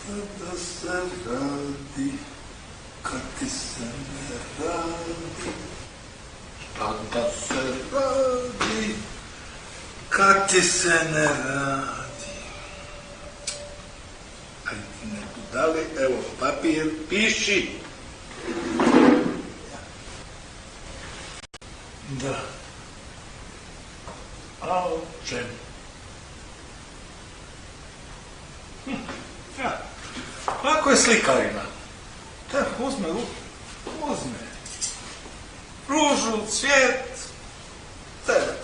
Kada se radi, kad ti se ne radi, kada se radi, kad ti se ne radi. Ajde, ne budali, evo papir, piši. Da. A o čemu? Ako je slikarina, da uzme ružu, cvijet,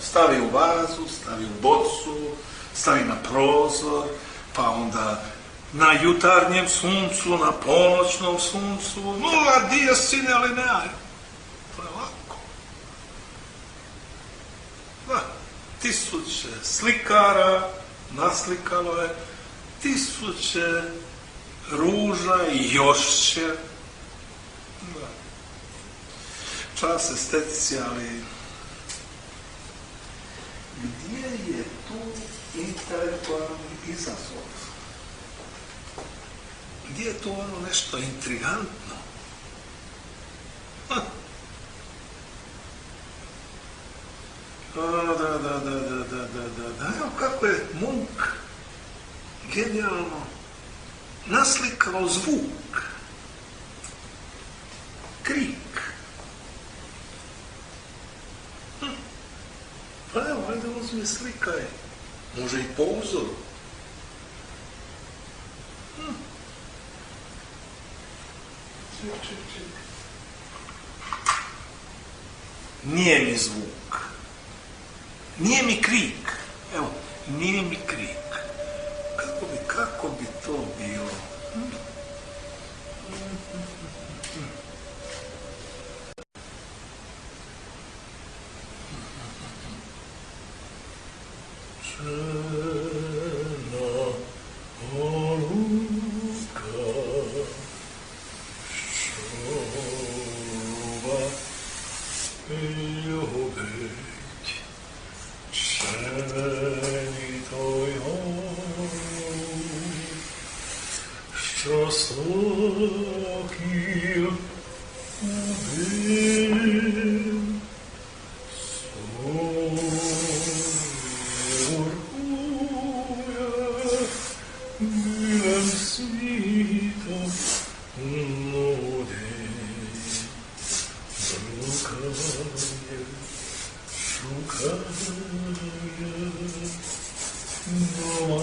stavi u vazu, stavi u bocu, stavi na prozor, pa onda na jutarnjem suncu, na ponoćnom suncu, nula dijes sine alineare. To je lako. Da, 1000 slikara naslikalo je, 1000 ruža i još će. Da. Čas estetici, ali gdje je tu intelektualni izazov? Gdje je tu ono nešto intrigantno? Da, evo kako je Munk genijalno naslikao zvuk, krik. Pa evo, ajde uzmi slikaj, može i po uzoru. Ček. Nije mi zvuk, nije mi krik, evo, nije mi krik. Kako bi to bilo? Žena oluka šova ljubeć čenitoj što svaki ubim soruje milem svitom nude šukanje doma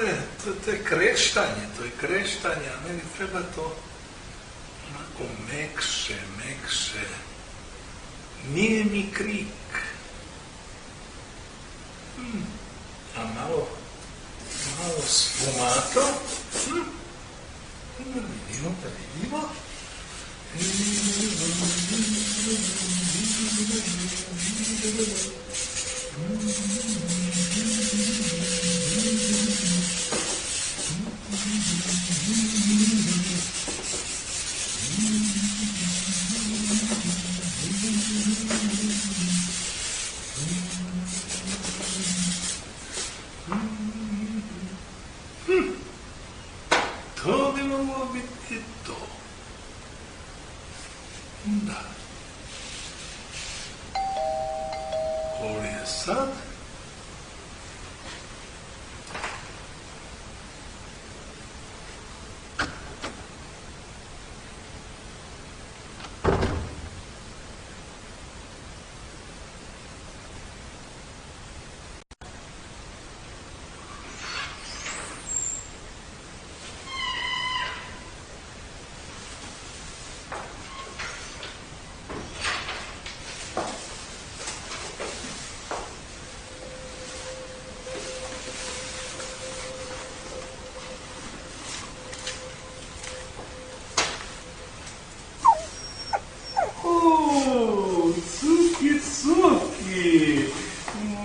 Ne. To je kreštanje, a meni treba to onako mekše. Nije mi krik. A malo sfumato. Da vidimo. To bi moglo biti to. Da. Koji je sad?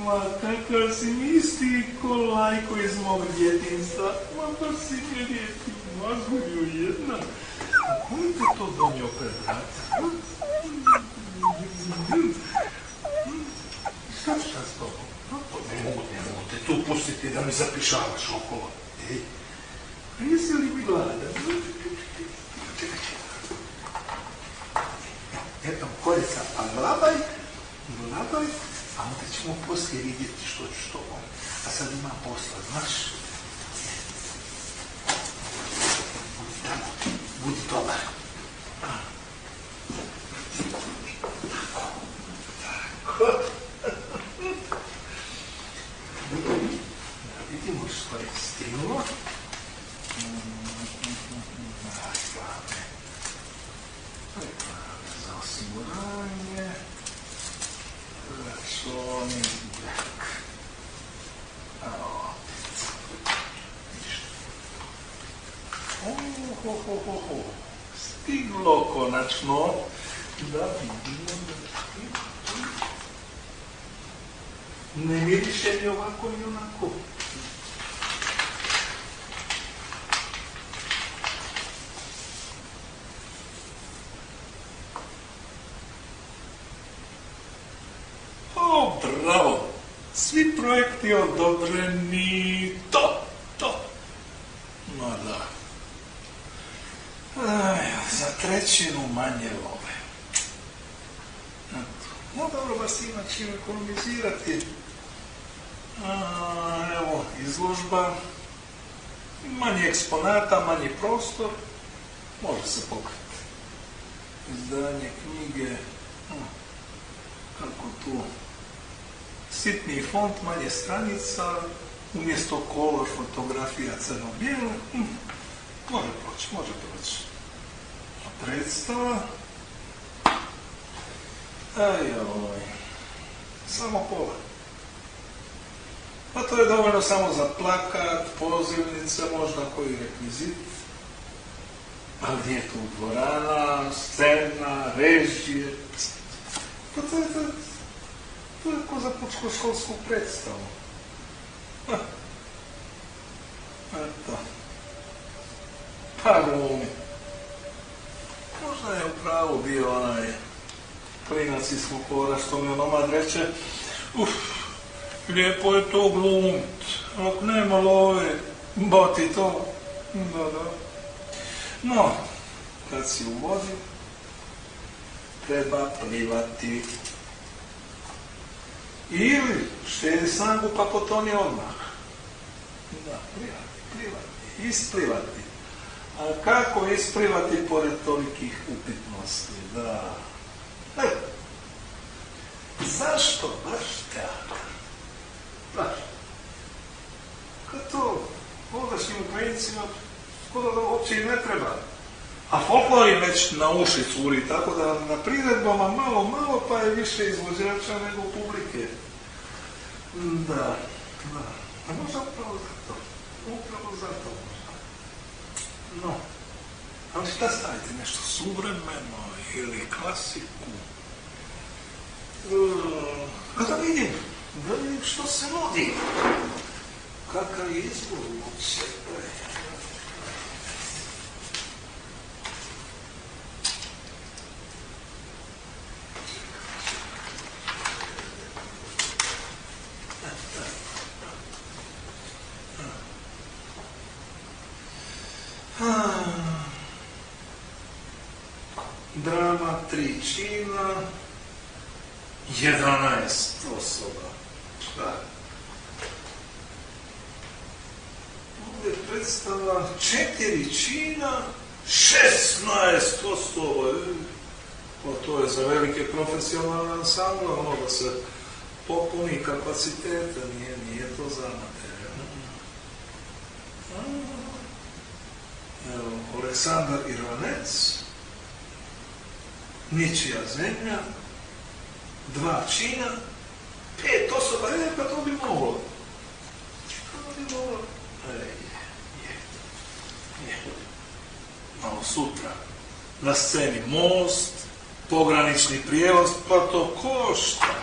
Ma, kakav si mi isti ko Lajko iz mog djetinjstva. Ma, baš si mi lijepi mazulju jedna. A ko je to donio pred vrata? Šta s tobom? Ne mogu te tu pustiti da mi zapišavaš okolo. Ej, a jesi li mi gladan? Čekaj. Eto, koljeca, pa glabaj, a onda ćemo poslije vidjeti što ću s tobom. A sad ima posla, znaš? Budi tamo, budi dobar. Tako. Da vidimo što je stiglo. Za osiguranje. Računi. Stiglo konačno. Da vidimo. Ne miriše ni ovako ni onako. O, bravo! Svi projekti odobreni. To. Ma da. Za trećinu manje love. No dobro, baš ima čim ekonomizirati. Evo, izložba. Manje eksponata, manji prostor. Može se pokriti. Izdanje knjige. Kako tu? Sitniji font, manje stranica. Umjesto color fotografija crno-bijele. Može proći. A predstava? Samo pola. Pa to je dovoljno samo za plakat, pozivnice, možda koji rekvizit. A gdje je tu dvorana, scena, režije? Pa to je ko za pučko-školsku predstavu. Eto. Pa glumi. Možda je upravo bio onaj klinac iz folklora što mi onomad reče, lijepo je to glumit, ako nema love, bati to. Da. No, kad si u vodi, treba plivati. Ili štedi snagu pa potoni odmah. Da, plivati, isplivati. A kako isplivati pored tolikih upitnosti? Da. Zašto baš teatr? Baš. Kad to ovdašnjim Ukrajincima skoro da uopće i ne treba. A folklor im već na uši curi, tako da na priredbama malo pa je više izvođača nego publike. Da. A možda upravo zato možda. No. Ali šta staviti? Nešto suvremeno ili klasiku? Da vidim što se nudi. Kakav je izbor uopće? Drama 3 čina, 11 osoba. Šta? Ovdje predstava 4 čina, 16 osoba. Pa to je za velike profesionalne ansamble, ono da se popuni kapaciteta, nije to za amatere. Evo, Aleksandar Irvanec, Ničija zemlja, 2 čina, 5 osoba, pa to bi moglo. Malo sutra, na sceni most, pogranični prijevoz, pa to košta.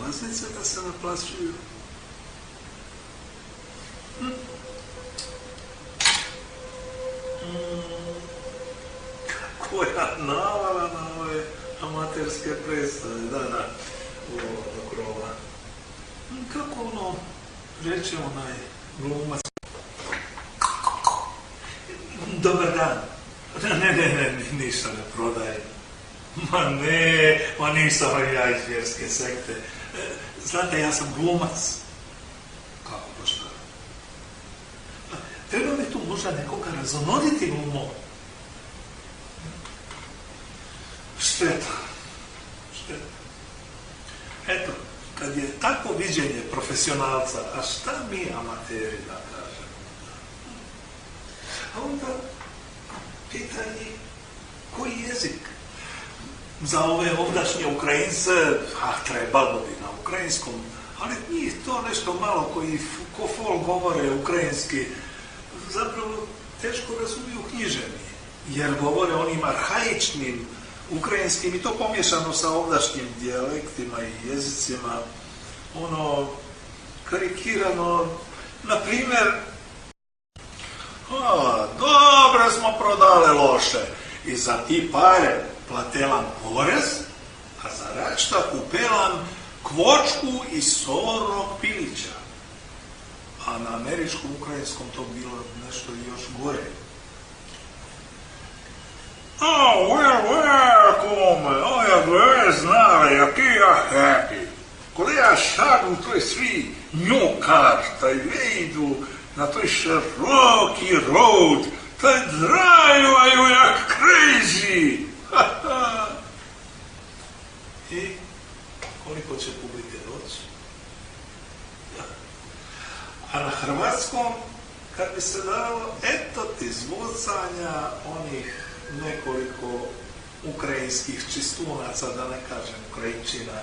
ulaznice da se naplaćuju. Koja navala na ove amaterske predstave, da, do krova. Kako ono reče onaj glumac? Dobar dan. Ne, ništa ne prodajem. Ma nisam ja iz vjerske sekte. Znate, ja sam glumac. Kako baš tako? Treba mi tu možda nekoga razonoditi glumom. Šteta. Eto, kad je tako viđenje profesionalca, a šta mi amateri da kažemo? A onda pitanje, koji jezik? Za ove ovdašnje Ukrajince, trebalo bi na ukrajinskom, ali njih to nešto malo koji ko fol govore ukrajinski, zapravo teško razumiju književni, jer govore onim arhaičnim ukrajinskim i to pomješano sa ovdašnjim dijalektima i jezicima, ono, karikirano, na primjer, dobro smo prodale loše i za ti pare platelam porez, a za račta kupelam kvočku i sornog pilića. A na američkom, ukrajinskom to bilo nešto još gore. Come, ja gle, znale, jaki ja happy. Kod ja šagam, to je svi nju karta i idu na toj široki road, taj drivaju jak crazy. I koliko će publike doći? A na hrvatskom, kad bi se dalo, eto ti zvucanja onih nekoliko ukrajinskih čistunaca, da ne kažem Ukrajinčina.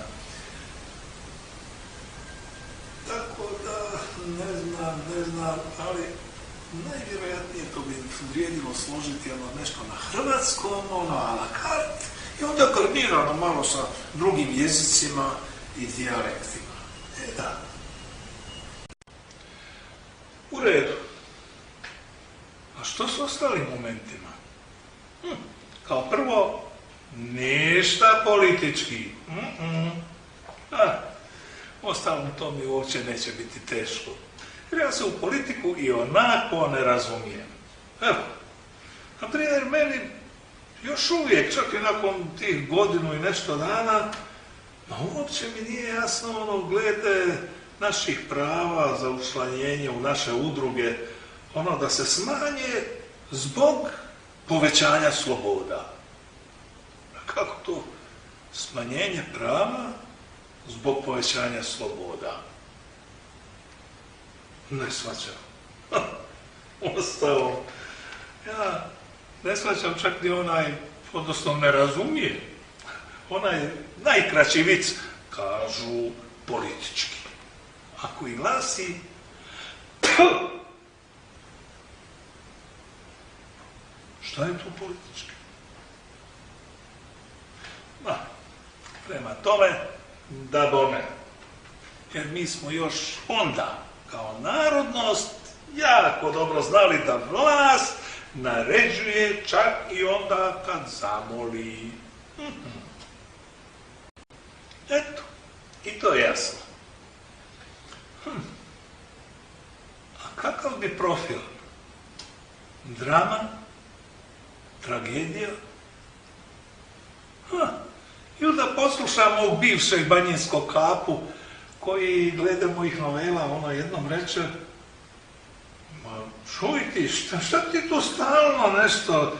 Tako da, ne znam, ali najvjerojatnije to bi vrijedilo složiti ono nešto na hrvatskom, ono a la carte, i onda koordinirano malo sa drugim jezicima i dijalektima. Da. U redu. A što s ostalim momentima? Kao prvo, ništa politički. Ostalom to mi uopće neće biti teško. Jer ja se u politiku i onako ne razumijem. Evo, na primjer, meni još uvijek, čak i nakon tih godinu i nešto dana, uopće mi nije jasno ono glede naših prava za učlanjenje u naše udruge, ono da se smanje zbog povećanja sloboda. Kako to? Smanjenje prava zbog povećanja sloboda. Ne shvaćam. Ostao. Ja ne shvaćam čak ni onaj, odnosno ne razumijem. Onaj najkraći vic, kažu politički. Ako i glasi, šta je to politički? Prema tome, da bome. Jer mi smo još onda, kao narodnost, jako dobro znali da vlast naređuje čak i onda kad zamoli. Eto, i to je jasno. A kakav bi profil? Drama? Tragedija? Ili da poslušamo ovog bivšeg Banjinskog Kapu, koji glede mojih novela, ono jednom reče, čuj ti, šta ti tu stalno nešto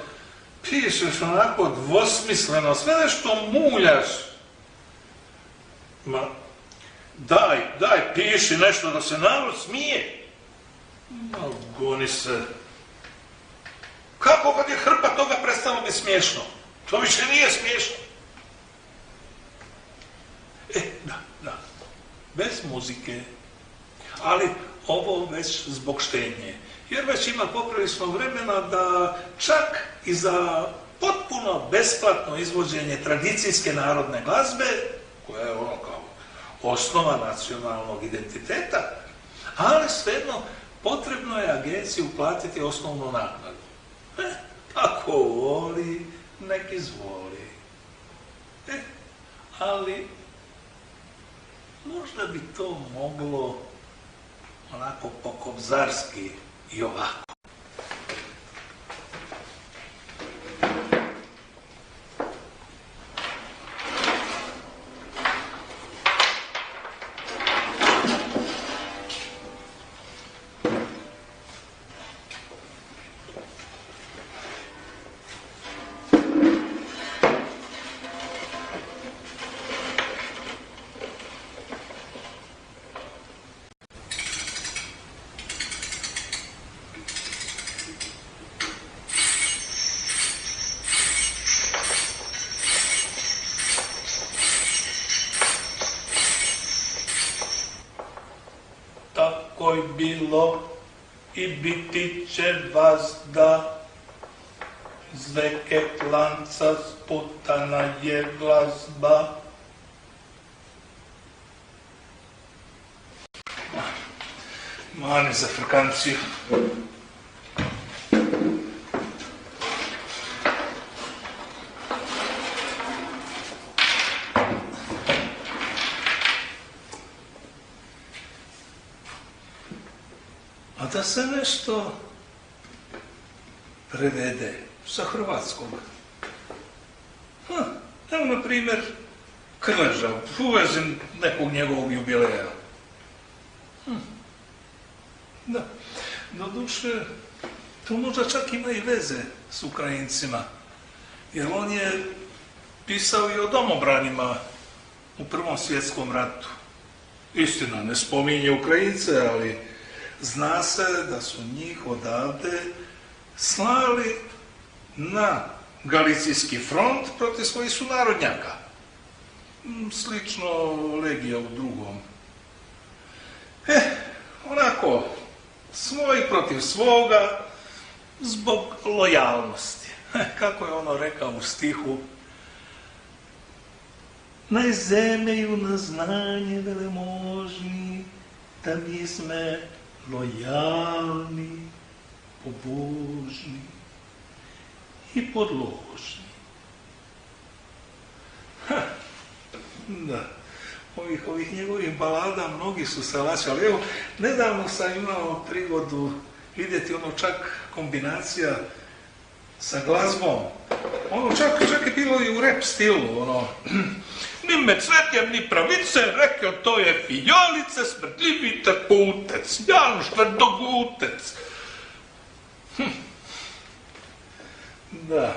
pišeš onako dvosmisleno, sve nešto muljaš. Daj, piši nešto da se narod smije. Goni se. Kako kad je hrpa toga prestalo biti smiješno? To više nije smiješno. Da. Bez muzike. Ali ovo već zbog štednje. Jer već ima poprilično vremena da čak i za potpuno besplatno izvođenje tradicijske narodne glazbe, koja je ono kao osnova nacionalnog identiteta, ali svejedno potrebno je agenciji uplatiti osnovnu naknadu. Ako voli, nek izvoli. Ali možda bi to moglo onako pokobzarski i ovako. Tako je bilo i biti će vazda, zveket lanca sputana je glazba. Mani za frkanciju. A da se nešto prevede sa hrvatskog. Evo, na primjer, Krleža, u vezi nekog njegovog jubileja. Da, doduše, to možda čak ima i veze s Ukrajincima, jer on je pisao i o domobranima u Prvom svjetskom ratu. Istina, ne spominje Ukrajince, ali zna se da su njih odavde slali na Galicijski front protiv svojih sunarodnjaka. Slično Legija u Drugom. Onako, svoj protiv svoga zbog lojalnosti. Kako je ono rekao u stihu: na zemlju na znanje velemožni, da mi sme lojalni, pobožni i podložni. Da, ovih njegovih balada mnogi su se laćali. Evo, nedavno sam imao prigodu vidjeti ono čak kombinacija sa glazbom. Ono čak je bilo i u rap stilu, ono: ni med cvetjem, ni pravice, rekao to je fijolice, smrdljivite putec, Januš tvrdogutec. Da.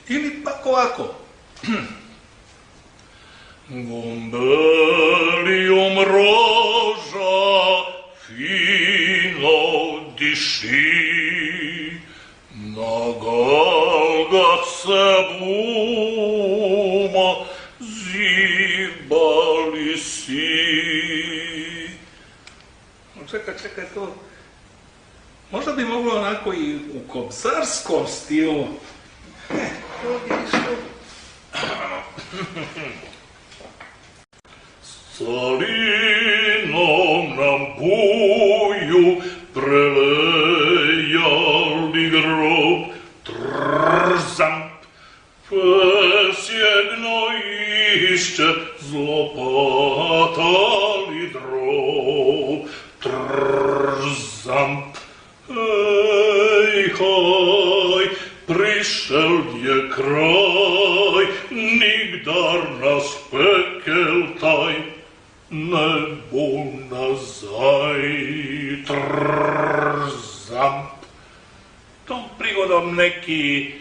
Ili pak ovako: Gombelijom roža fino diši, na galgah se buma zibali si. Čekaj, to možda bi moglo onako i u kobzarskom stilu. To bi išlo. Salinom nam buju prelejali grob, trzamp, pesjegno išće zlopatali drob, trzamp, haj, prišel je kraj, nigdar nas pekel taj ne bo nazaj, trzamp. Tom prigodom neki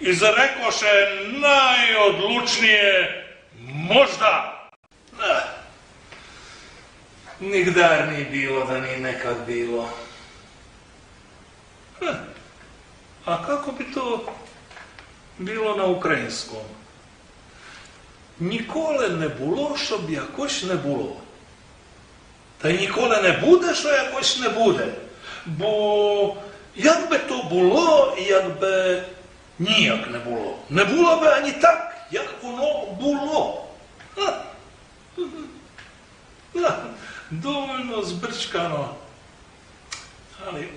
izrekoše najodlučnije možda. Nigdar ni bilo da ni nekad bilo. A kako bi to bilo na ukrajinskom? Nіколи не було, щоб якось не було. Та й ніколи не буде, що якось не буде. Бо як би то було, якби ніяк не було. Не було би ані так, jak ono bulo. Dovoljno zbrčkano. Ali,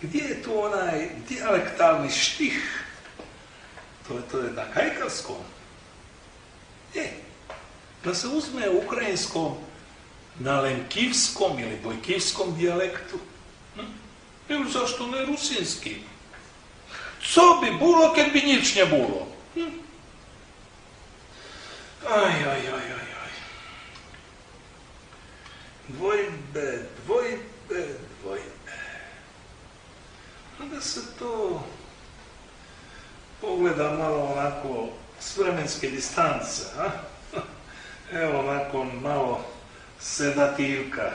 gdje je tu onaj dijalektalni štih? To je na kajkavskom. Da se uzme u ukrajinskom, na lenkivskom ili bojkivskom dijalektu. Ili zašto ne rusinskim? Co bi bilo, kad bi nič ne bilo? Aj. Dvojbe. Da se to pogleda malo onako s vremenske distance, a? Evo nakon malo sedativka.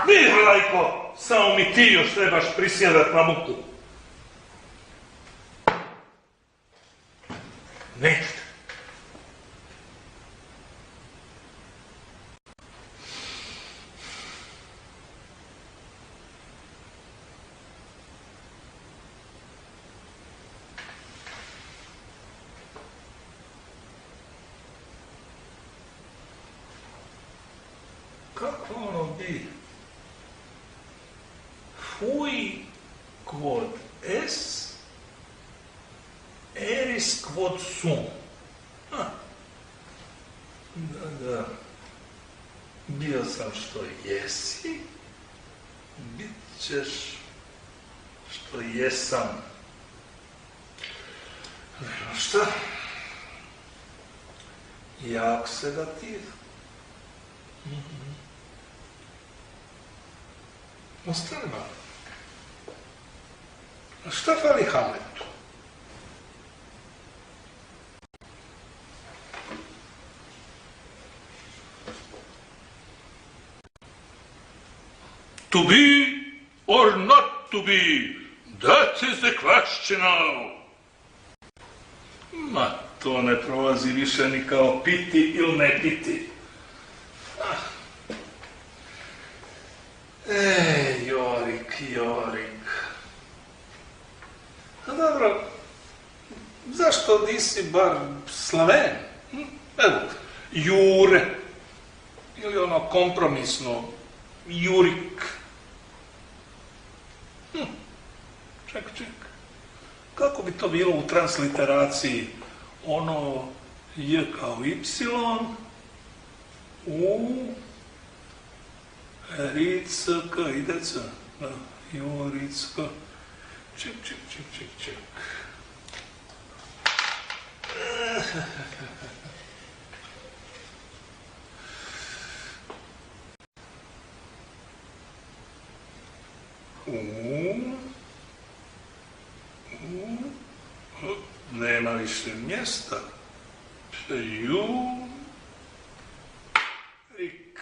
Vidi, Lajko, samo mi ti još trebaš prisjedat na muku. Nećete. Kako ono bi? Fui quod es, eris quod sum. Da. Bio sam što jesi, bit ćeš što jesam. Nema šta? Jak sedativ. Ostane malo. A šta fali Hamletu? To be or not to be, that is the question now. Ma, to ne prolazi više ni kao piti ili ne piti. Jorik. A dobro, zašto nisi bar Slaven? Evo, Jure. Ili ono kompromisno, Jurik. Ček. Kako bi to bilo u transliteraciji? Ono je kao Y, U, Ricka, idec, Juricka, ček. Nema više mjesta. Rik.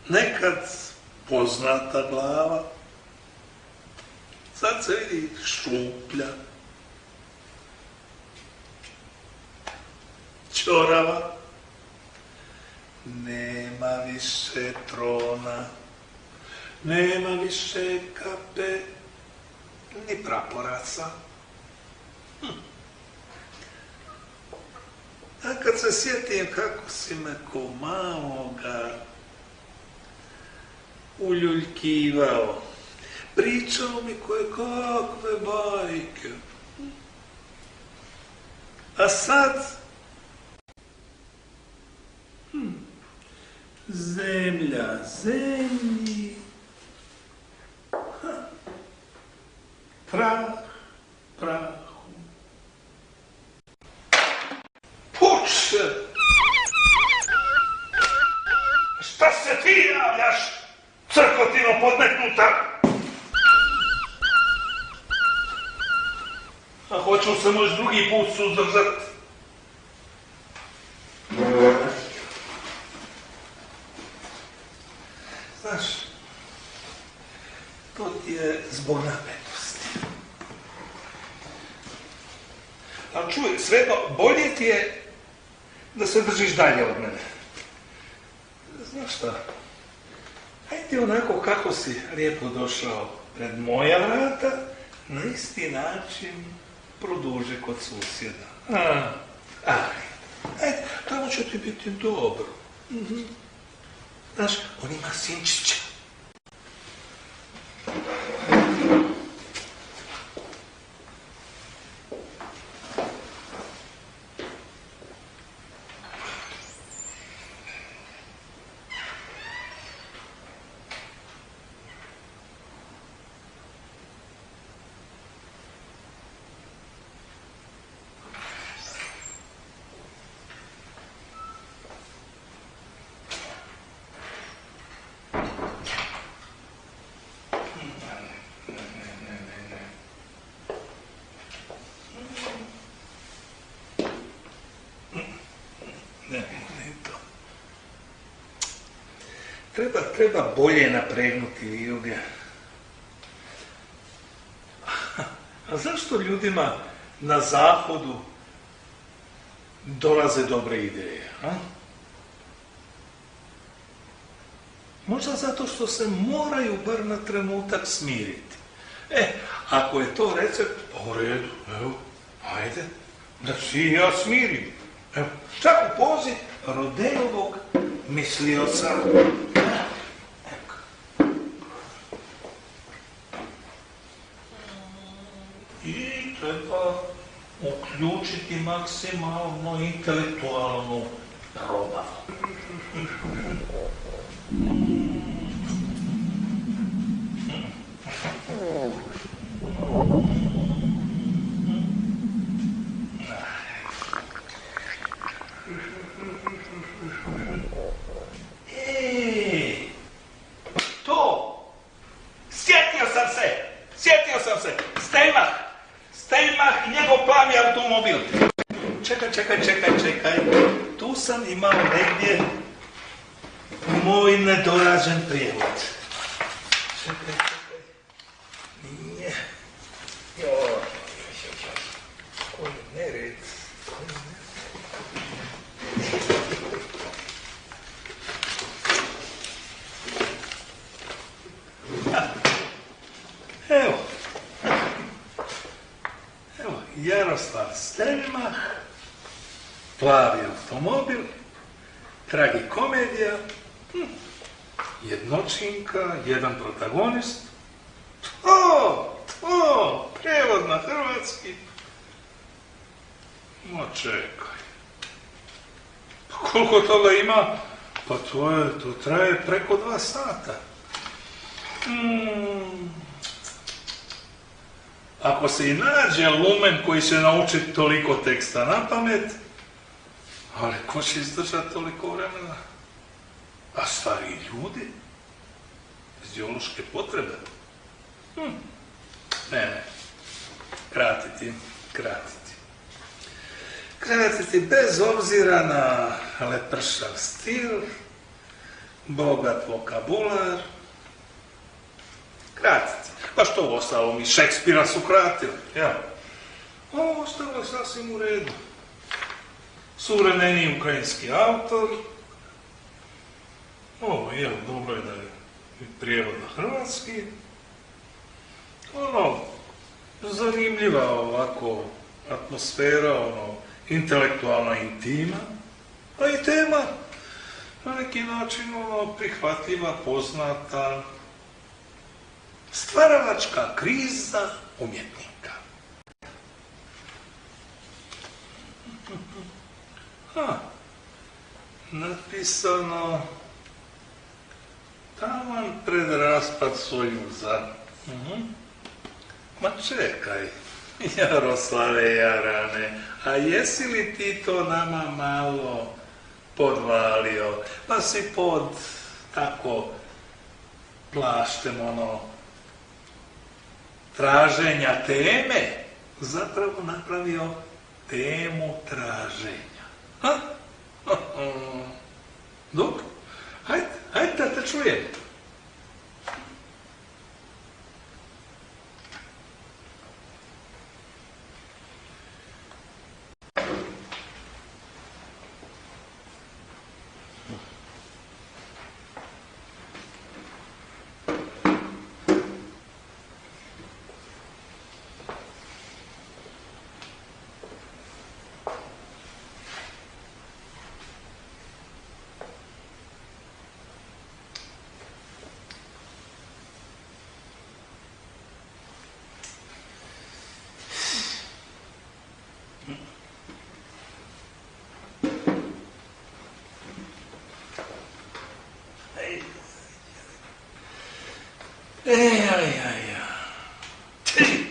Nekad poznata glava, sad se vidi šuplja, čorava, nema više trona, nema više kape, ni praporaca. A kad se sjetim kako si me ko maloga uljuljkivao, pričao mi koje kakve bajke. A sad zemlja zemlji, prah prahu. Puče! Šta se ti javljaš, crkotino podmetnuta? A hoću se možda drugi put suzdržat. Znaš, to ti je zbog napetosti. Ali čuj, svejedno, bolje ti je da se držiš dalje od mene. Znaš šta? Hajde onako kako si lijepo došao pred moja vrata, na isti način produži kod susjeda. Ajde, tamo će ti biti dobro. Znaš, on ima sinčića. Treba bolje napregnuti vijuge. A zašto ljudima na zahodu dolaze dobre ideje? Možda zato što se moraju bar na trenutak smiriti. Ako je to recept, pa u redu, evo, ajde, da si i ja smirim. Evo, čak u pozi Rodejovog mislioca. I treba uključiti maksimalno intelektualnu probavu. Sjetio sam se, Steinmach i njegov plavi automobil. Čekaj, tu sam imao negdje moj nedorađen prijevod. Čekaj, nije, koji nered, Evo, Jaroslav Steinmach, plavi automobil, tragikomedija, jednočinka, jedan protagonist. Prijevod na hrvatski. Ma čekaj. Pa koliko toga ima? Pa to traje preko 2 sata. Ako se i nađe lumen koji će naučiti toliko teksta na pamet, ali ko će izdržati toliko vremena? A stariji ljudi? Fiziološke potrebe? Ne. Kratiti bez obzira na lepršav stil, bogat vokabular. Kratiti. Pa što u ostalom, i Šekspira su kratili. Ovo ostalo je sasvim u redu. Suvremeniji ukrajinski autor. Dobro je da je prijevod na hrvatski. Zanimljiva ovako atmosfera, intelektualna intima, a i tema na neki način prihvatljiva, poznata, stvaralačka kriza umjetnika. Napisano taman pred raspad Sojuza. Ma čekaj, Jaroslave Jarane, a jesi li ti to nama malo podvalio, pa si pod tako plaštem traženja teme zapravo napravio temu traženja. Dobro, hajde da te čujem.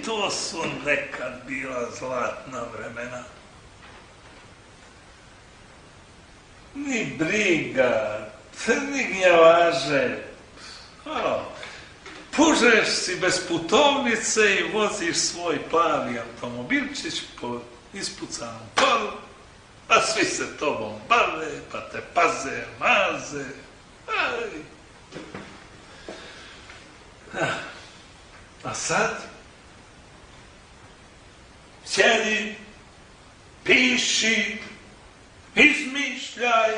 To su nekad bila zlatna vremena. Ni briga, ni gnjavaže. Pužeš si bez putovnice i voziš svoj plavi automobilčić po ispucanom polu, a svi se tobom bave, pa te paze, maze. A sad sjedi, piši, izmišljaj.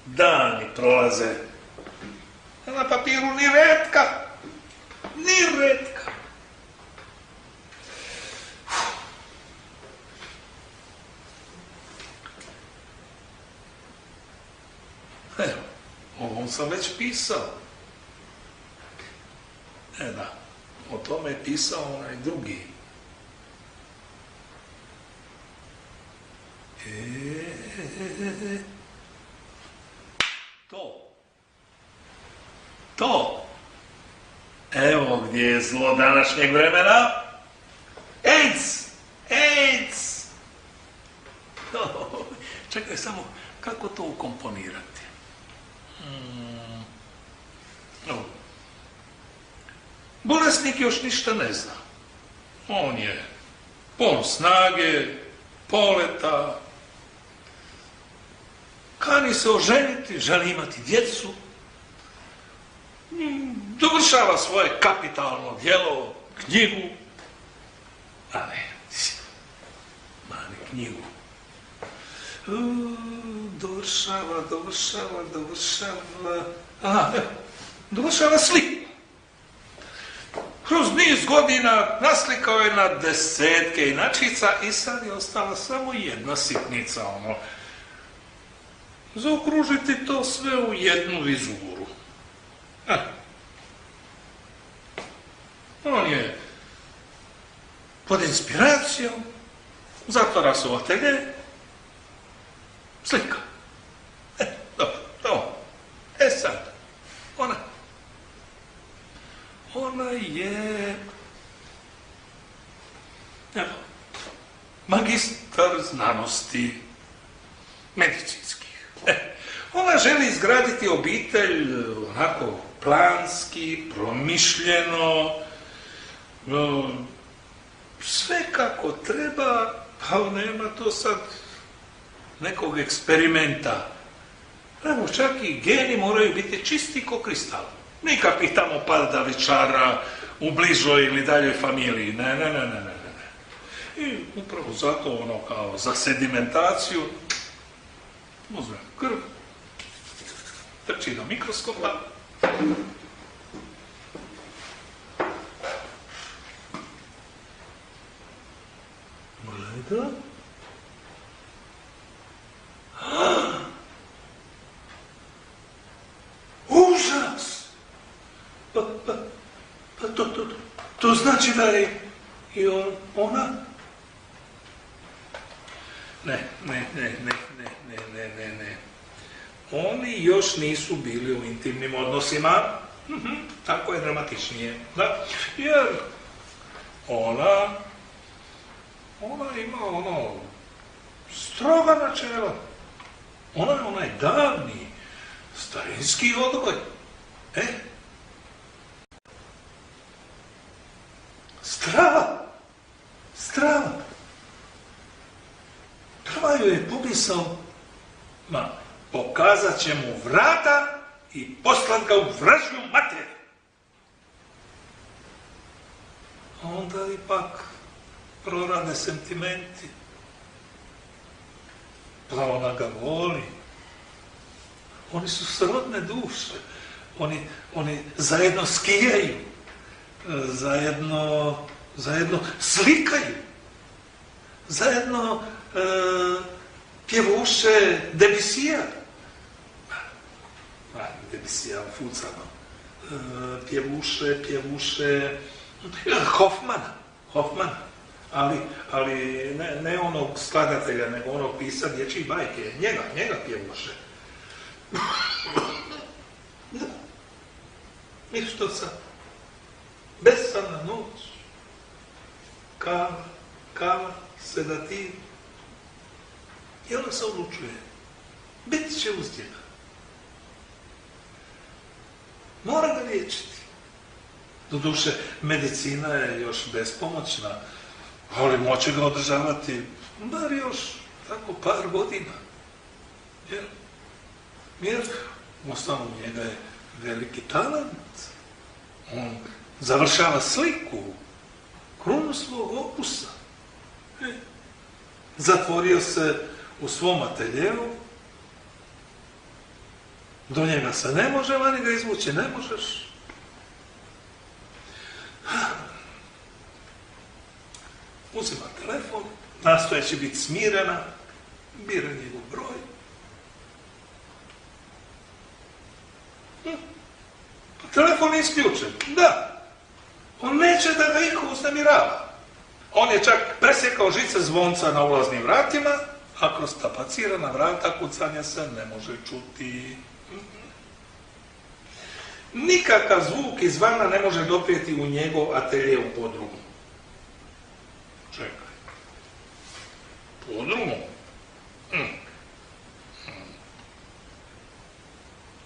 Dani prolaze, a na papiru ni retka, ni retka. Evo, ovom sam već pisao. Da, o tome je pisao onaj drugi. To. Evo gdje je zlo današnjeg vremena. AIDS! Čekaj samo, kako to ukomponirati? Bolesnik još ništa ne zna. On je pun snage, poleta, kani se oženiti, želi imati djecu, dovršava svoje kapitalno djelo, knjigu, knjigu. Dovršava sliku. Kroz niz godina naslikao je na desetke inačica i sad je ostala samo jedna sitnica, zaokružiti to sve u jednu vizuru. On je pod inspiracijom, zatvara se u atelje, slika. Dobro. Sad, ona je magistar znanosti medicinskih. Ona želi izgraditi obitelj onako planski, promišljeno, sve kako treba, pa nema to sad nekog eksperimenta. Evo, čak i geni moraju biti čisti ko kristal. Nikakvih tamo pada večara u bližoj ili daljoj familiji. Ne. I upravo zato kao za sedimentaciju uzme krv, trči do mikroskopa, gleda, užas! Pa to znači da je i ona? Ne. Oni još nisu bili u intimnim odnosima, tako je dramatičnije, da, jer ona ima stroga načela, ona je onaj davni, starinski odgoj, strava, prva joj je pomisao, pokazat će mu vrata i poslat ga u vražju materiju. A onda ipak prorade sentimenti. Pa ona ga voli. Oni su srodne duše. Oni zajedno skijaju. Zajedno slikaju. Zajedno pjevuše Debussyja. Debussyja fucano. Pjevuše Hoffmana. Ali ne onog skladatelja, nego onog pisa dječjih bajke. Njega pjevuše. I što sad? Besana noć, kava, sedativ. I ona se odlučuje. Bit će uzdjena. Mora ga liječiti. Doduše, medicina je još bespomoćna, ali moće ga održavati bar još tako par godina. Jer uostalom njega je veliki talent. On završava sliku, krunu svog opusa. Zatvorio se u svom ateljevu, do njega se ne može, vani ga izvući ne možeš. Uzima telefon, nastojeći biti smirena, bira njegov broj. Telefon je isključen. Da. On neće da ga iko uznemirava. On je čak presjekao žice zvonca na ulaznim vratima, a kroz tapacirana vrata kucanja se ne može čuti. Nikakav zvuk izvana ne može doprijeti u njegov atelje u podrumu. Čekaj. Podrumu?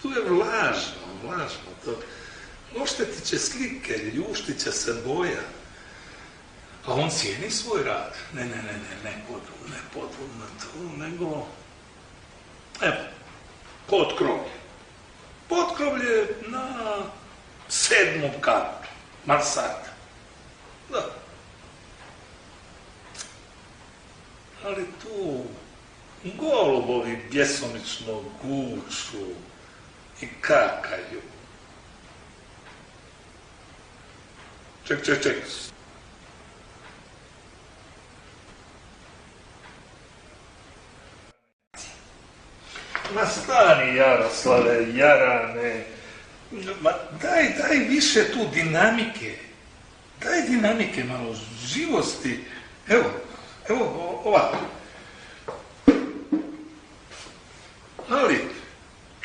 Tu je vlažno. To oštetit će slike, ljuštit će se boja. A on cijeni svoj rad. Ne podrum na to, nego... Evo, potkrovlje. Potkrovlje na 7. katu, mansarda. Da. Ali tu golubovi bjesomično guču i kakaju. Ček. Ma stani, Jaroslave, Jarane, ma daj više tu dinamike. Daj dinamike, malo živosti. Evo ovako. Ali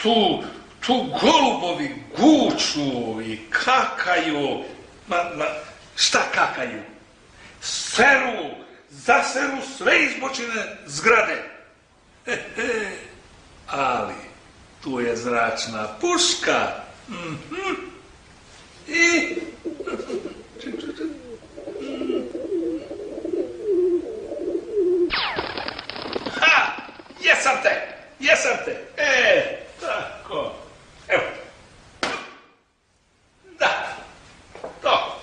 tu golubovi guču i kakaju. Šta kakaju? Zaseru sve izbočine zgrade. Ali tu je zračna puška. I... Ha! Jesam te! Tako. Evo. Da. To.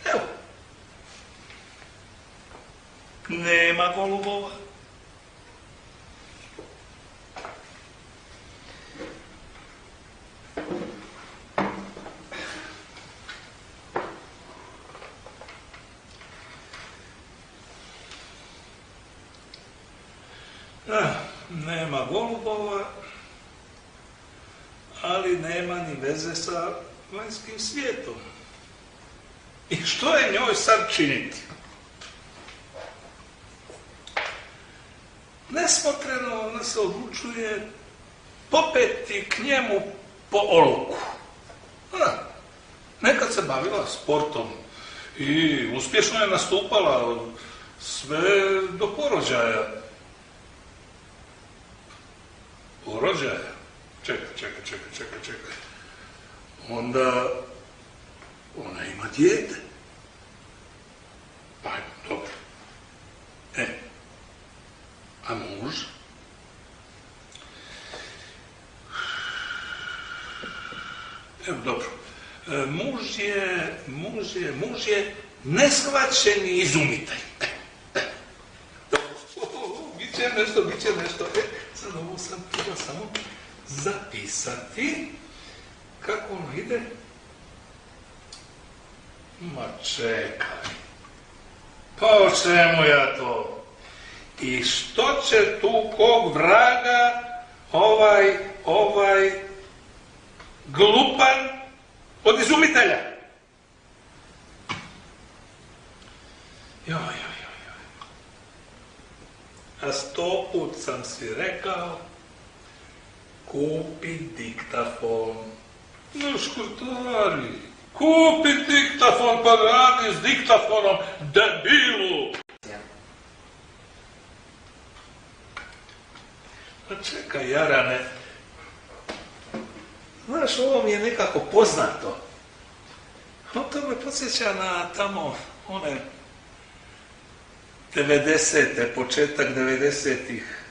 Evo. Nema golubova. Nema golubova, ali nema ni veze sa vanjskim svijetom. I što je njoj sad činiti? Nesmotreno ona se odlučuje popeti k njemu po oluku. Nekad se bavila sportom i uspješno je nastupala sve do porođaja. Porođaja? Čekaj. Onda ona ima dijete. Ajmo, dobro. A muž? Evo, dobro. Muž je neshvaćeni izumitelj. Biće nešto. Sad ovo sam treba samo zapisati. Kako ono ide? Ma čekaj. Pa o čemu ja to? I što će tu kog vraga ovaj glupan od izumitelja? Joj. A 100 put sam si rekao kupi diktafon. No škurtari, kupi diktafon pa radi s diktafonom, debilu! Pa čekaj, Jarane, znaš, ovo mi je nekako poznato. To me podsjeća na tamo one 90. početak 90-ih.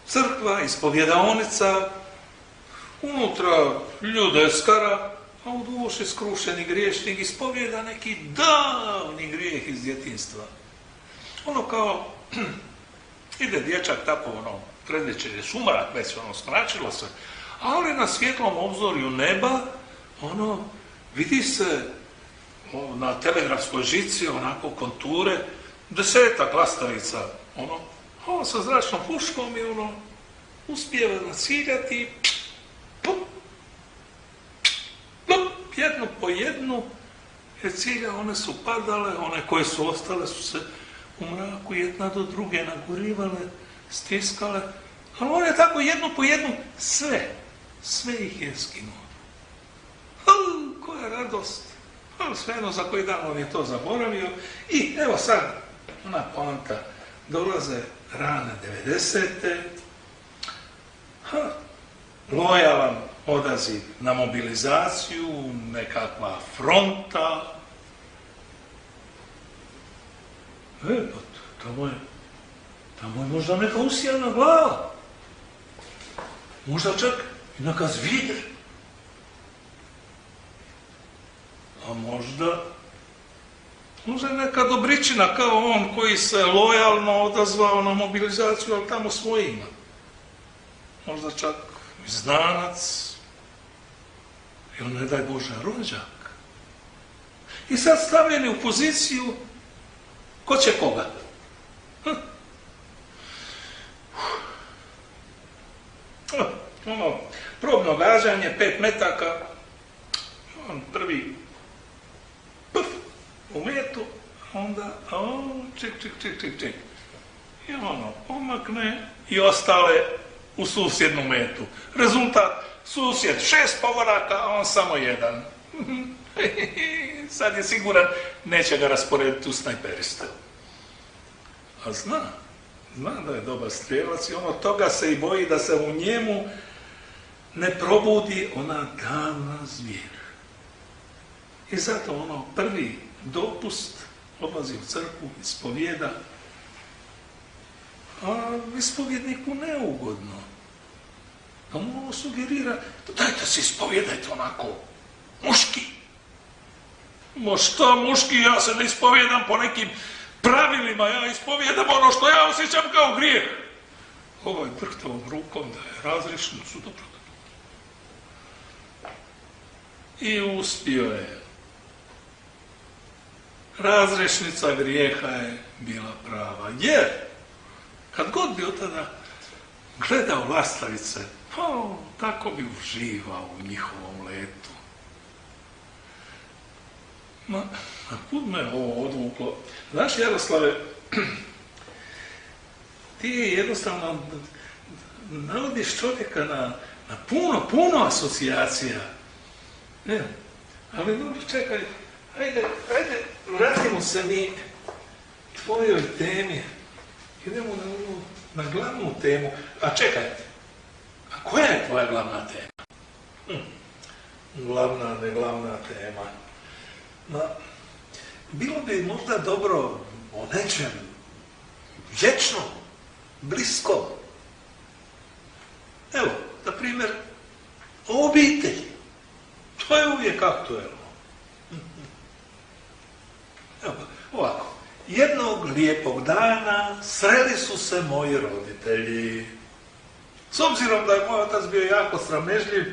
Crkva, ispovjedaonica, unutra ljudeskara, a u duši skrušeni griješnik ispovjeda neki davni grijeh iz djetinjstva. Kao, ide dječak tako, predvečer je sumrak, već skračilo se, ali na svjetlom obzorju neba, vidi se na telegrafskoj žici, onako konture, 10-ak lastavica, sa zračnom puškom i uspijeva naciljati, jednu po jednu, jer cilja, one su padale, one koje su ostale su se u mraku jedna do druge nagurivale, stiskale, ali on je tako jednu po jednu sve ih je skinuo. Koja radost! Svejedno za koji dan on je to zaboravio i evo sad, ona poanta, dolaze rane 90. Lojalan odaziv na mobilizaciju, nekakva fronta. Tamo je možda neka usijana glava. Možda čak i neka zvijer. A možda je neka dobričina kao on koji se lojalno odazvao na mobilizaciju, ali tamo svojima. Možda čak i znanac, ili ne daj Bože rođak. I sad stavljeni u poziciju, ko će koga? Probno gađanje, 5 metaka, on prvi u metu, onda ček. I omakne i ostale u susjednu metu. Rezultat, susjed 6 povoraka, a on samo 1. Sad je siguran, neće ga rasporediti u snajperiste. A zna da je dobar strijelac i toga se i boji da se u njemu ne probudi ona davna zvijera. I zato prvi dopust odlazi u crkvu, ispovjeda, a ispovjedniku neugodno. Pa mu sugerira, dajte se ispovjedajte onako, muški. Ma šta muški, ja se ne ispovjedam po nekim pravilima, ja ispovjedam ono što ja osjećam kao grijeh. Ovaj brhtavom rukom daje razrješnicu, dobro. I uspio je. Razrješnica grijeha je bila prava, jer kad god bi od tada gledao lastavice, tako bi uživao u njihovom letu. Kud me ovo odvuklo? Znaš, Jaroslave, ti jednostavno navodiš čovjeka na puno asocijacija. Ali dobro, čekaj, ajde, vratimo se mi tvojoj temi. Idemo na glavnu temu. A čekaj, a koja je tvoja glavna tema? Glavna, ne glavna tema. Bilo bi možda dobro o nečem vječnom, bliskom. Evo, na primjer, o obitelji. To je uvijek aktuelno. Evo, ovako. Jednog lijepog dana sreli su se moji roditelji. S obzirom da je moj otac bio jako sramežljiv,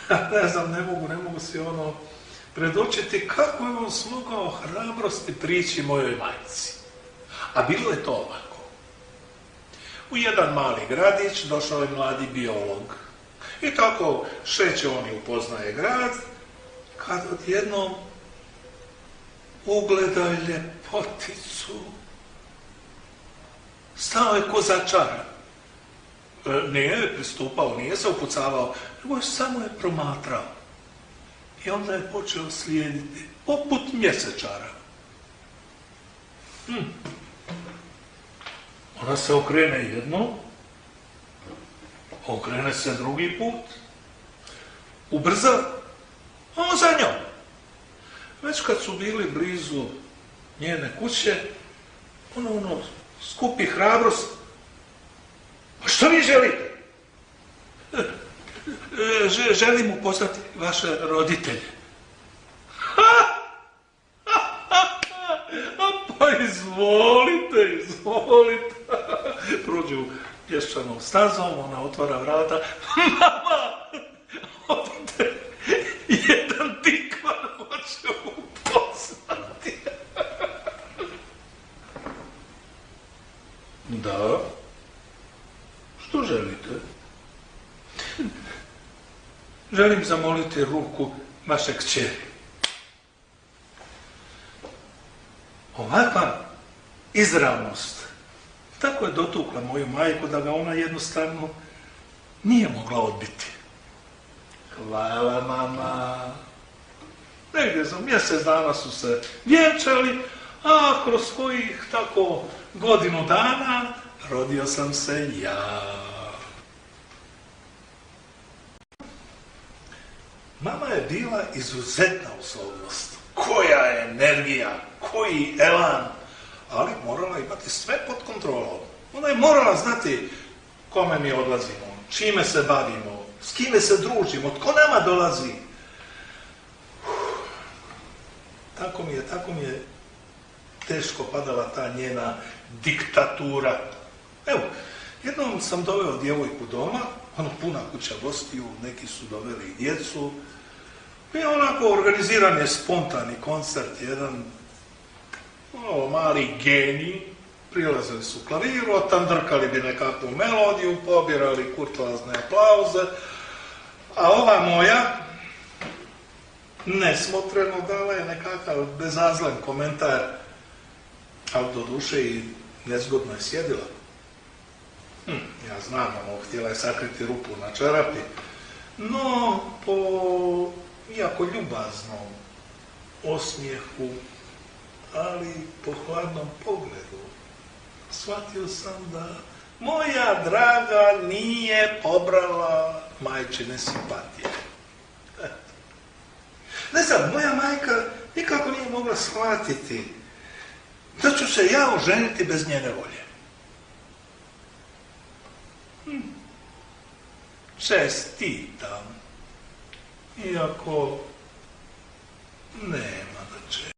ne znam, ne mogu si predočiti kako je on smogao hrabrosti prići mojoj majci. A bilo je to ovako. U jedan mali gradić došao je mladi biolog. I tako šeće on i upoznaje grad, kad odjednom ugleda ljepoticu. Stao je ko začaran. Nije pristupao, nije se upucavao, nego samo je promatrao. I onda je počeo slijediti, poput mjesečara. Ona se okrene jedno, okrene se drugi put, ubrza, a on za njom. Već kad su bili blizu njene kuće, ono skupi hrabrost. A što vi želite? Želim upoznati vaše roditelje. Pa izvolite. Prođu pješčanom stazom, ona otvara vrata. Mama, ovdje jedan tikvar hoće upoznati. Da? Što želite? Želim zamoliti ruku vaše kćeri. Ovakva izravnost tako je dotukla moju majku da ga ona jednostavno nije mogla odbiti. Hvala, mama. Negdje za mjesec dana su se vjenčali, a kroz kojih tako godinu dana rodio sam se ja. Mama je bila izuzetna osobnost. Koja je energija, koji elan, ali morala imati sve pod kontrolom. Ona je morala znati kome mi odlazimo, čime se bavimo, s kime se družimo, tko nama dolazi. Tako mi je teško padala ta njena diktatura. Evo, jednom sam doveo djevojku doma, puna kuća gostiju, neki su doveli i djecu. I onako organiziran je spontani koncert, jedan mali genij, prilazili su klaviru, otandrkali bi nekakvu melodiju, pobirali kurtoazne aplauze, a ova moja nesmotreno dala je nekakav bezazlen komentar, ali do duše i nezgodno je sjedila. Ja znam, htjela je sakriti rupu na čarapi, no po iako ljubaznom osmijehu, ali po hladnom pogledu, shvatio sam da moja draga nije pobrala majčine simpatije. Ne znam, moja majka nikako nije mogla shvatiti da ću se ja oženiti bez njene volje. Čestitam. Iako nema da će.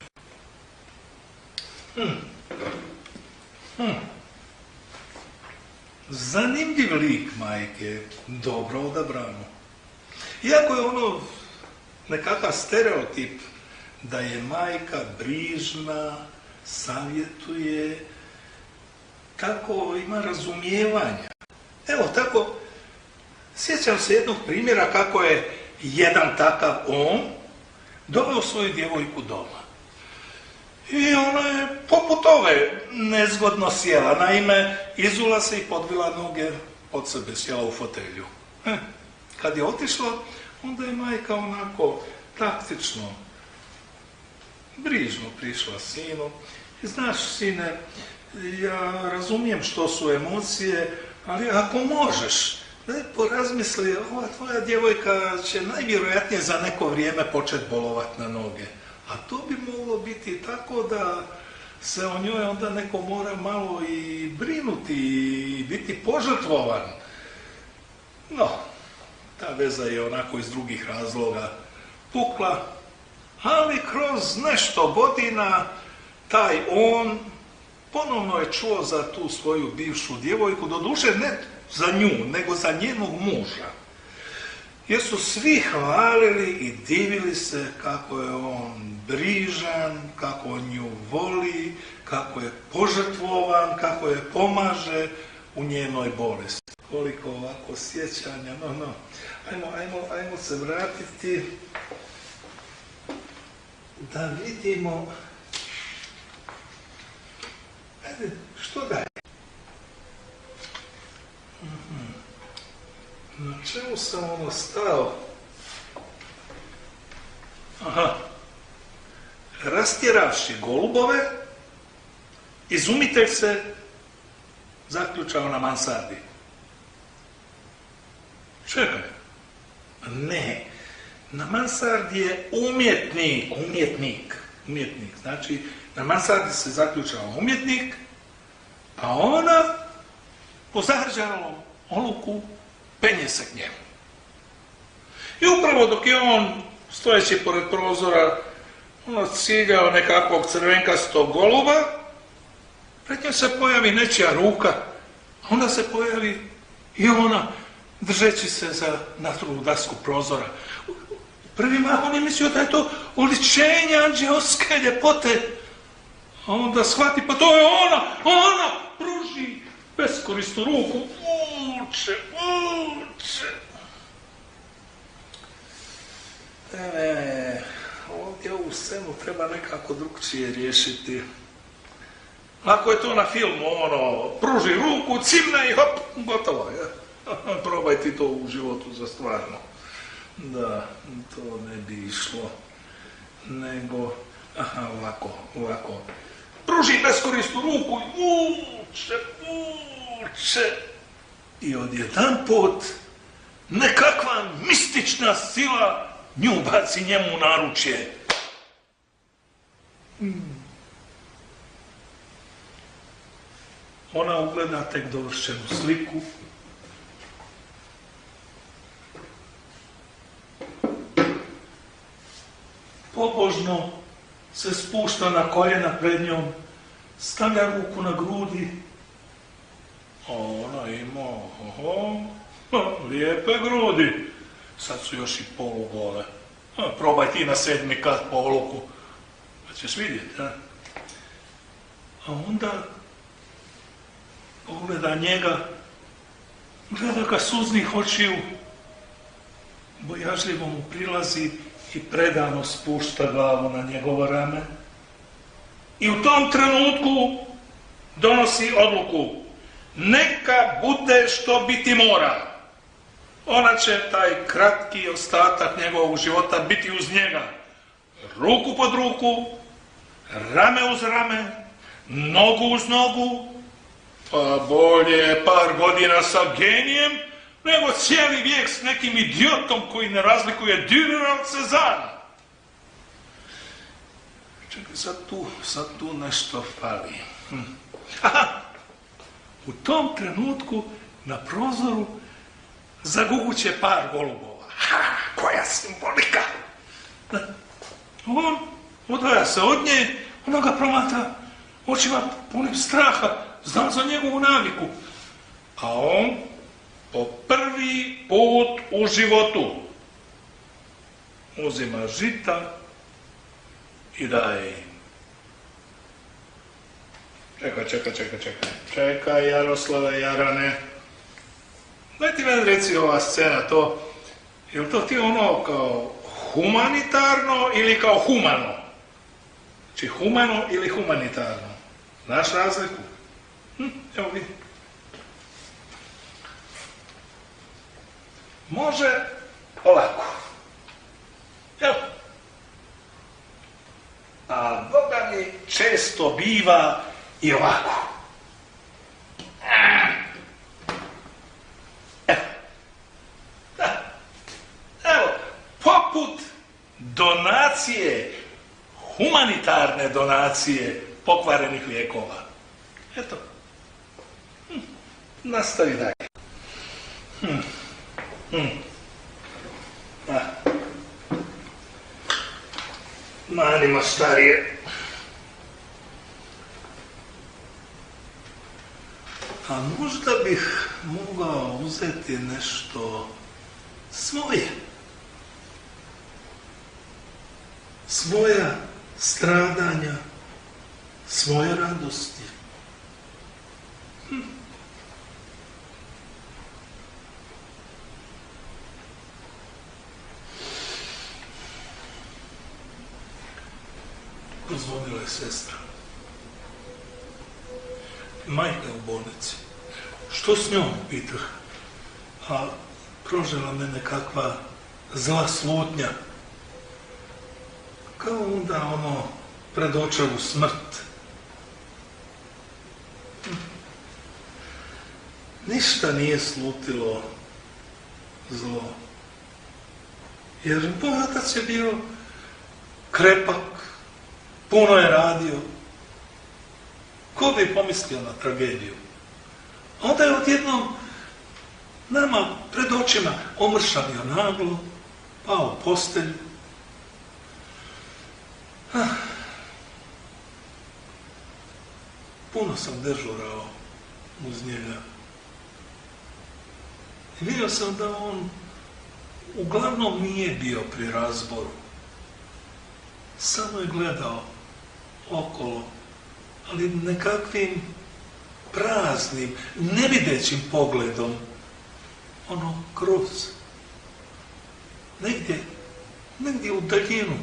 Zanimljiv lik majke, dobro odabrano. Iako je ono nekakav stereotip da je majka brižna, savjetuje, kako ima razumijevanja. Evo tako, sjećam se jednog primjera kako je jedan takav on doveo svoju djevojku doma. I ona je poput ove nezgodno sjela. Naime, izula se i podvila noge od sebe, sjela u fotelju. Kad je otišla, onda je majka onako taktično, brižno prišla sinu. I znaš, sine, ja razumijem što su emocije, ali ako možeš, porazmisli, ova tvoja djevojka će najvjerojatnije za neko vrijeme početi bolovati na noge. A to bi moglo biti tako da se o njoj onda neko mora malo i brinuti i biti požrtvovan. No, ta veza je onako iz drugih razloga pukla, ali kroz nešto godina taj on ponovno je čuo za tu svoju bivšu djevojku, doduše ne za nju, nego za njenog muža. Jer su svi hvalili i divili se kako je on brižan, kako on nju voli, kako je požrtvovan, kako je pomaže u njenoj bolesti. Koliko ovako sjećanja, ajmo se vratiti da vidimo što dalje. Na čemu sam ono stao? Aha. Rastjeravši golubove, izumitelj se zaključao na mansardi. Čekaj. Ne. Na mansardi je umjetnik. Znači, na mansardi se zaključao umjetnik, a ona po zarđalom oluku penje se k njemu. I upravo dok je on, stojeći pored prozora, ciljao nekakvog crvenkastog goluba, pred njom se pojavi nečija ruka, a onda se pojavi i ona, držeći se za natruhu dasku prozora. U prvi mah on je mislio da je to oličenje anđeoske ljepote, a onda shvati, pa to je ona pruži beskorisnu ruku, vuče. Ovdje ovu scenu treba nekako drugčije riješiti. Ako je to na filmu, pruži ruku, cimne i hop, gotovo je. Probaj ti to u životu za stvarno. Da, to ne bi išlo. Nego, ovako. Pruži beskorisnu ruku i vuče. I odjedanput nekakva mistična sila nju baci njemu u naručje. Ona ugleda tek dovršenu sliku. Pobožno se spušta na koljena pred njom, stavlja ruku na grudi. Ona ima, lijepe grudi. Sad su još i polugole. Probaj ti na 7. kat po oluku, pa ćeš vidjeti. A onda pogleda njega, gleda ga suznih očiju, bojažljivo mu prilazi i predano spušta glavu na njegovo rame. I u tom trenutku donosi odluku: neka bude što biti mora. Ona će taj kratki ostatak njegovog života biti uz njega. Ruku pod ruku, rame uz rame, nogu uz nogu, pa bolje par godina sa genijem, nego cijeli vijek s nekim idiotom koji ne razlikuje Dürera od Cezara. Čekaj, sad tu nešto fali. Aha! U tom trenutku na prozoru zaguguće par golubova. Koja simbolika! On odvaja se od nje, ona ga promatra očima punim straha, zna za njegovu naviku. A on po prvi put u životu uzima žita i daje im. Čekaj, Jaroslave Jarane. Daj ti meni reci ova scena to, je li to ti ono kao humanitarno ili kao humano? Znači humano ili humanitarno? Znaš razliku? Evo vidi. Može ovako. Evo. A Boga mi često biva i ovako. Evo, poput donacije, humanitarne donacije pokvarenih lijekova. Eto. Nastavi dalje. Manimo starije. A možda bih mogao uzeti nešto svoje. Svoja stradanja, svoje radosti. Pozvonila je sestra. Majka je u bolnici. Što s njom, pitah? prožela me nekakva zla slutnja. Kao onda pred očevu smrt. Ništa nije slutilo zlo. Jer moj otac je bio krepak, puno je radio. Ko bi pomislio na tragediju? Onda je odjednom nama pred očima omršavio naglo, pao u postelju. Puno sam dežurao uz njega. I vidio sam da on uglavnom nije bio pri razboru. Samo je gledao okolo, ali nekakvim praznim, nevidećim pogledom, kroz. Negdje u daljinu,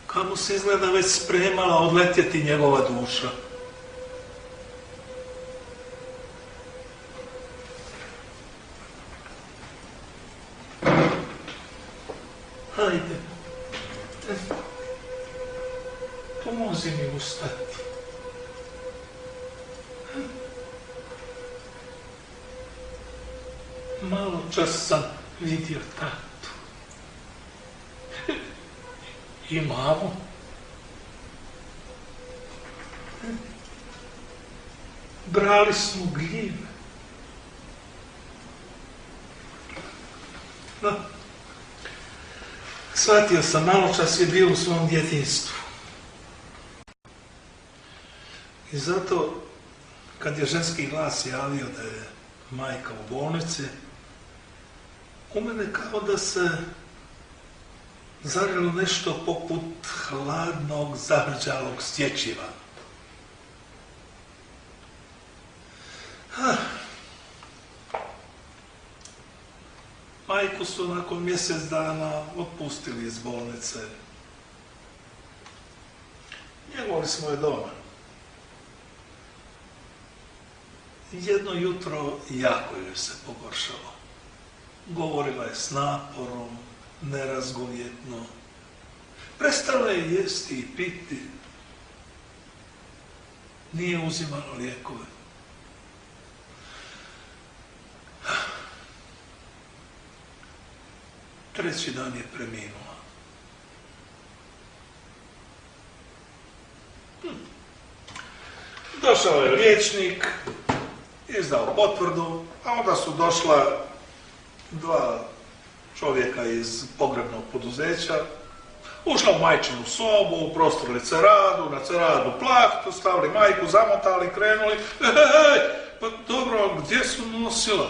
kamo se izgleda već spremala odletjeti njegova duša. Hajde, pomozi mi ustati. Malo čas sam vidio tatu. I mamu. Brali smo gljive. Shvatio sam, malo čas je bio u svom djetinjstvu. I zato, kad je ženski glas javio da je majka u bolnici, u mene kao da se zarilo nešto poput hladnog, zahrđalog stječiva. Majku su nakon mjesec dana otpustili iz bolnice. Njegovali smo je doma. Jedno jutro jako joj se pogoršalo. Govorila je s naporom, nerazgovjetno. Prestala je jesti i piti. Nije uzimala lijekove. Treći dan je preminula. Došao je liječnik, izdao potvrdu, a onda su došla dva čovjeka iz pogrebnog poduzeća, ušla u majčinu sobu, uprostrili ceradu, na ceradu plahtu, stavili majku, zamotali, krenuli. Pa dobro, gdje su nosila?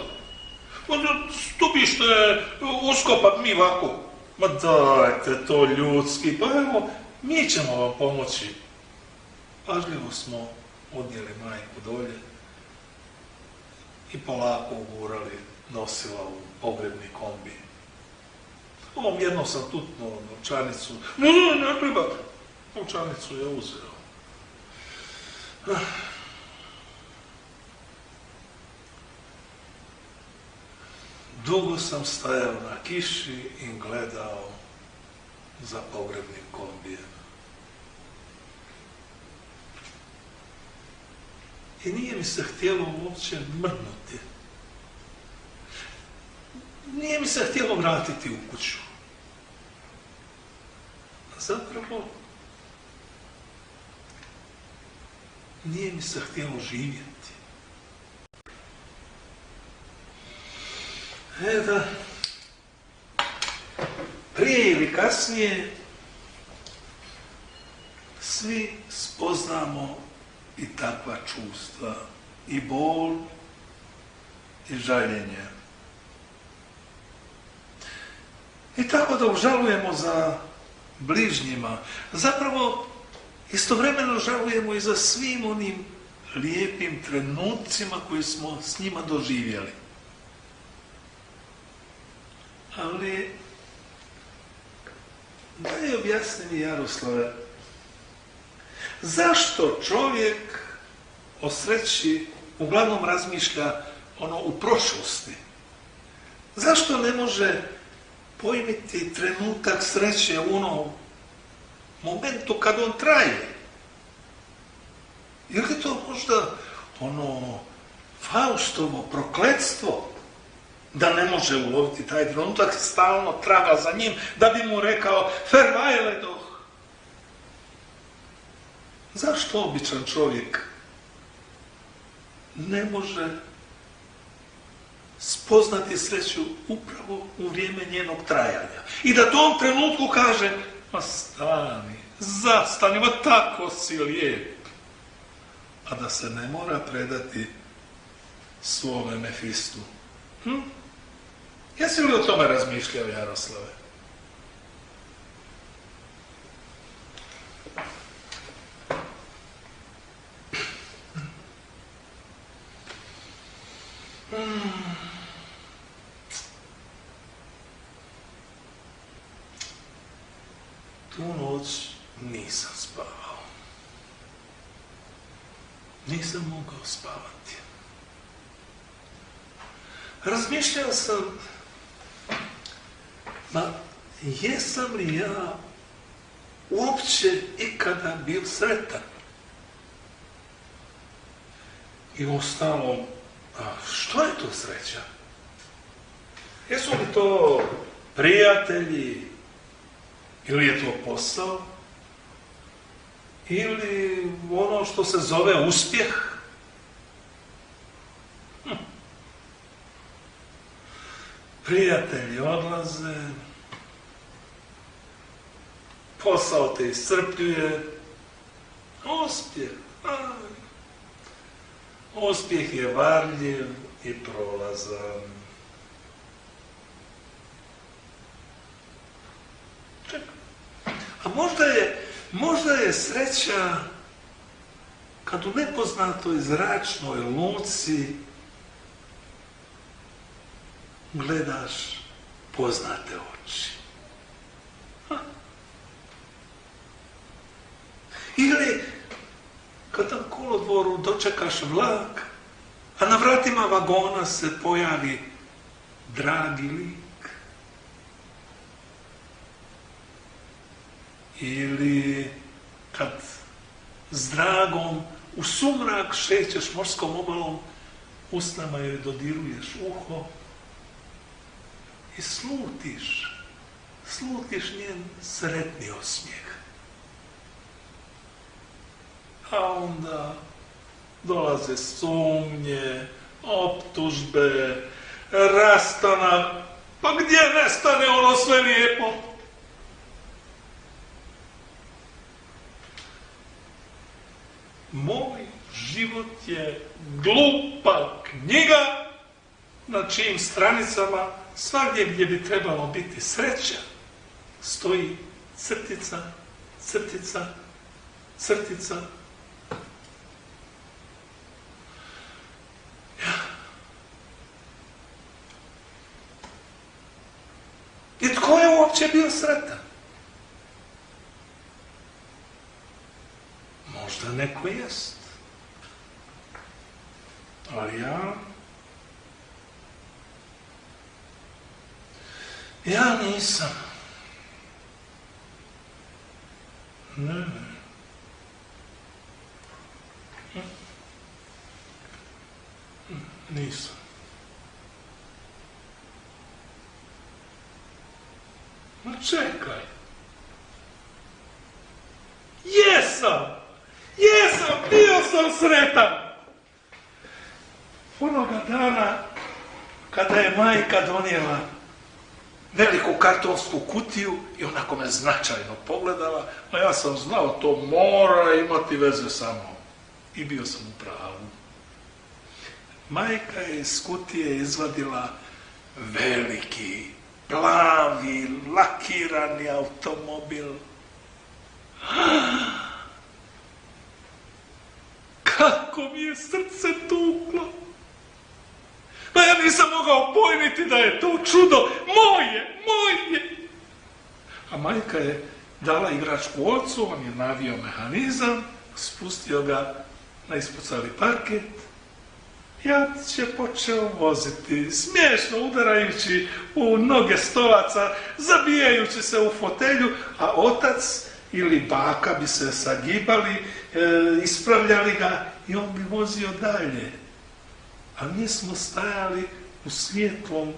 Stubište uskopat mi ovako. Ma dajte to ljudski, pa evo, mi ćemo vam pomoći. Pažljivo smo odnijeli majku dolje i polako ugurali nosila u pogrebni kombi. Ovom jednom sam tutnuo novčanicu. Ne treba. Novčanicu je uzeo. Dugo sam stajao na kiši i gledao za pogrebnim kombijem. I nije mi se htjelo uopće mrdnuti. Nije mi se htjelo vratiti u kuću. A zapravo, nije mi se htjelo živjeti. Da, prije ili kasnije, svi spoznamo i takva čustva, i bol, i žaljenje. I tako da užalujemo za bližnjima. Zapravo, istovremeno žalujemo i za svim onim lijepim trenucima koje smo s njima doživjeli. Ali, daj objasni mi, Jaroslave, zašto čovjek o sreći uglavnom razmišlja u prošlosti, Zašto ne može pojmiti trenutak sreće u onom momentu kad on traje? Je li to možda ono Faustovo prokletstvo da ne može uloviti taj trenutak, stalno traga za njim da bi mu rekao Verweile doch. Zašto običan čovjek ne može spoznati sreću upravo u vrijeme njenog trajanja? I da tom trenutku kaže, ma stani, zastani, ma tako si lijep. A da se ne mora predati svome Mefistu. Jesi li o tome razmišljao, Jaroslave? Tu noć nisam spavao. Nisam mogao spavati. Razmišljao sam, jesam li ja uopće ikada bio sretan? I uostalom, što je to sreća? Jesu li to prijatelji? Ili je to posao? Ili ono što se zove uspjeh? Prijatelji odlaze, posao te iscrpljuje, uspjeh je varljiv i prolazan. A možda je sreća kad u nepoznatoj zračnoj luci gledaš poznate oči. Ili kad na kolodvoru dočekaš vlak, a na vratima vagona se pojavi dragi lik. Ili kad s dragom u sumrak šećeš morskom obalom, usnama joj dodiruješ uho i slutiš njen sretni osmijeh. A onda dolaze sumnje, optužbe, rastanak. Pa gdje nestane ono sve lijepo? Moj život je glupa knjiga na čijim stranicama svagdje gdje bi trebalo biti sreća stoji crtica, crtica, crtica. I tko je uopće bio sretan? Možda neko jest. Ali ja nisam. Ne. Nisam. Ma čekaj. Jesam, bio sam sretan. Onoga dana kada je majka donijela veliku kartonsku kutiju i onako me značajno pogledala, a ja sam znao to mora imati veze sa mnom. I bio sam u pravu. Majka je iz kutije izvadila veliki, plavi, lakirani automobil. Kako mi je srce tuklo. Pa ja nisam mogao pojmiti da je to čudo moje. A majka je dala igračku ocu, on je navio mehanizam, spustio ga na ispucali parket Jad je počeo voziti, smiješno udarajući u noge stolaca, zabijajući se u fotelju, a otac ili baka bi se sagibali, ispravljali ga i on bi vozio dalje. A mi smo stajali u svijetlom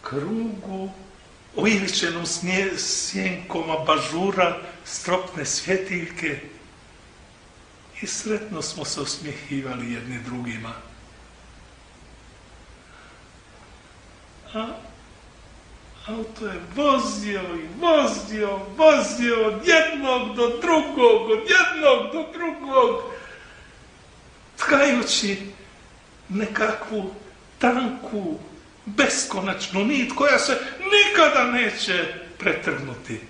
krugu, oiličenom sjenkom abažura, stropne svjetiljke i sretno smo se osmjehivali jedni drugima. A auto je vozio i vozio od jednog do drugog, tkajući nekakvu tanku, beskonačnu nit koja se nikada neće pretrgnuti.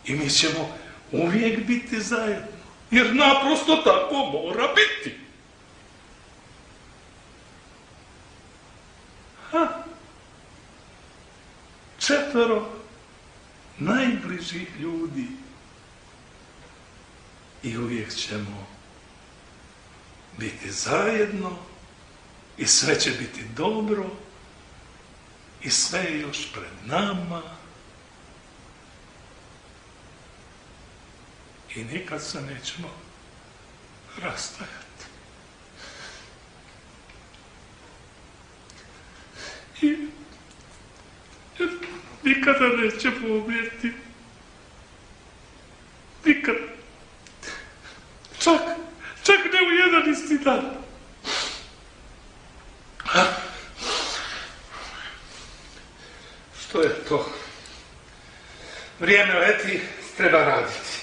I mi ćemo uvijek biti zajedno, jer naprosto tako mora biti. Četvero najbližih ljudi i uvijek ćemo biti zajedno i sve će biti dobro i sve je još pred nama i nikad se nećemo rastajati. I nikada nećemo umrijeti. Nikada. Čak ne u jedan isti dan. Što je to? Vrijeme leti, treba raditi.